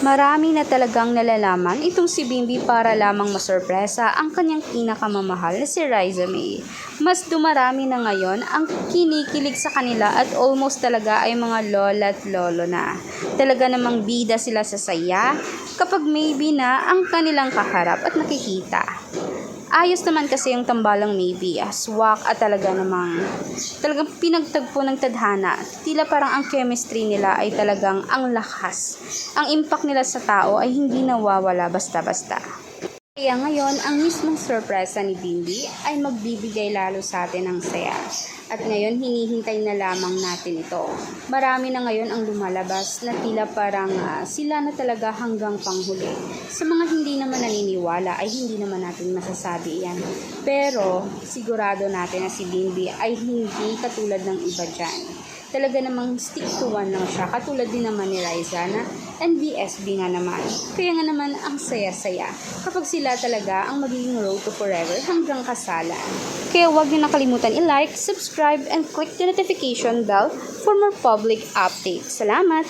Marami na talagang nalalaman itong si Bimbi para lamang masorpresa ang kanyang pinakamamahal na si Riza May. Mas dumarami na ngayon ang kinikilig sa kanila at almost talaga ay mga lola at lolo na. Talaga namang bida sila sa saya kapag maybe na ang kanilang kaharap at nakikita. Ayos naman kasi yung tambalang maybe, swak at talagang pinagtagpo ng tadhana. Tila parang ang chemistry nila ay talagang ang lakas. Ang impact nila sa tao ay hindi nawawala basta-basta. Kaya ngayon, ang mismong sorpresa ni Bimbi ay magbibigay lalo sa atin ng saya. At ngayon, hinihintay na lamang natin ito. Marami na ngayon ang lumalabas na tila parang sila na talaga hanggang panghuli. Sa mga hindi naman naniniwala ay hindi naman natin masasabi yan. Pero sigurado natin na si Bimbi ay hindi katulad ng iba dyan. Talaga namang stick to one lang siya. Katulad din naman ni Riza na NBSB nga naman. Kaya nga naman ang saya-saya kapag sila talaga ang magiging road to forever hanggang kasalan. Kaya huwag niyo nakalimutan i-like, subscribe, and click the notification bell for more public updates. Salamat!